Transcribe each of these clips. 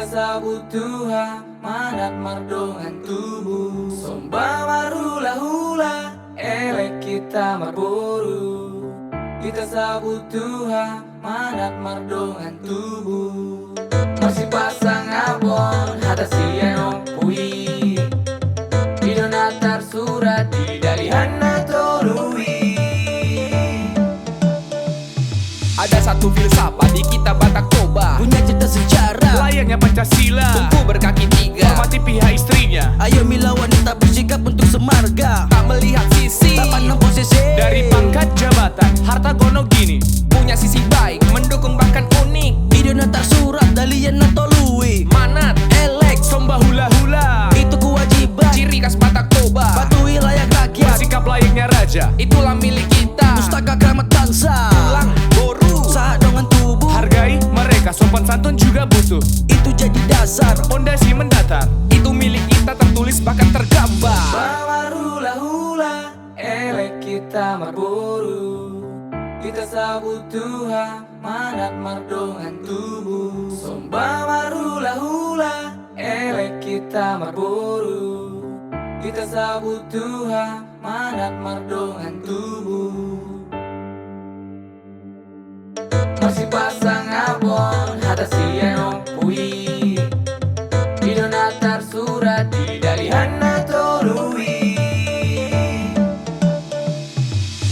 Kita sabut Tuhan manat mardongan tubuh somba marula hula elek kita marboru. Kita sabut Tuhan manat mardongan tubuh masih pasang abon hata sienong pui idonatar surat di dari hana tolui. Ada satu filsafat di kita Batak Toba, punya cerita sejarah layaknya Pancasila, tumpu berkaki tiga, hormati pihak istrinya. ayo mila wanita bersikap untuk semarga, tak melihat sisi, tak pandang posisi. Dari pangkat jabatan, harta gono gini, punya sisi baik, mendukung bahkan unik. Idona tak surat dalian atau lui, Manat, elek, somba hula-hula, itu kewajiban. ciri khas Batak Toba, Patuhi layak rakyat, sikap layaknya raja. itulah milik kita. pustaka keramat bangsa. Tulang, boru, Usaha dengan tubuh, Hargai mereka, sopan santun juga butuh. itu jadi dasar. Pondasi mendatar, itu milik kita, tertulis bahkan tergambar. Bamarula hula elek kita marboru. Kita sabut Tuhan manat mardongan tubuh somba marula hula elek kita marboru. Kita sabut Tuhan manat mardongan tubuh masih pasang abon hata sienong pui idonatar surat di dari hana tolui.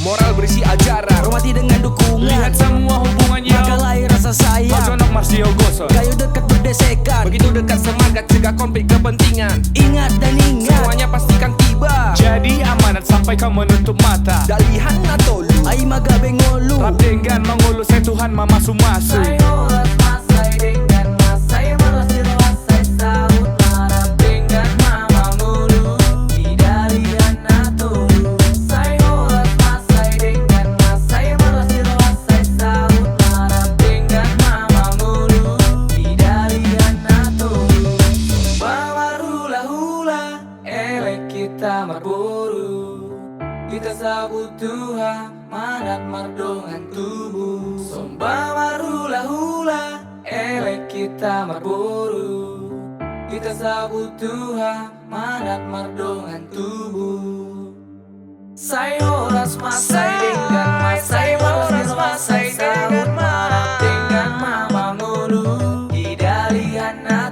Moral berisi ajaran, Hormati dengan dukungan, lihat semua hubungannya. maka lahir rasa sayang. Masonok Marsio Goson, Kayu dekat berdesekan, begitu dekat semangat cegah konflik kepentingan. ingat dan ingat. Semuanya pastikan tiba. jadi amanat sampai kau menutup mata. Dalihan atau lu, Ai maga bengolu, Rap dengan mengulu saya Tuhan mama sumasu. Saya oras masai dengan masai merosir wasai saut marah dengan mama mulu di dari hana tolu. Saya oras masai dengan masai merosir wasai saut marah dengan mama mulu di dari hana tolu. Bawa hula hula elek kita marboru. Kita sabut Tuhan manat mardongan tubuh somba marula hula elek kita marboru. Kita sabut Tuhan manat mardongan tubuh. Saya horas masai dengan masai horas masai dengan marah dengan mama mulu di dari hana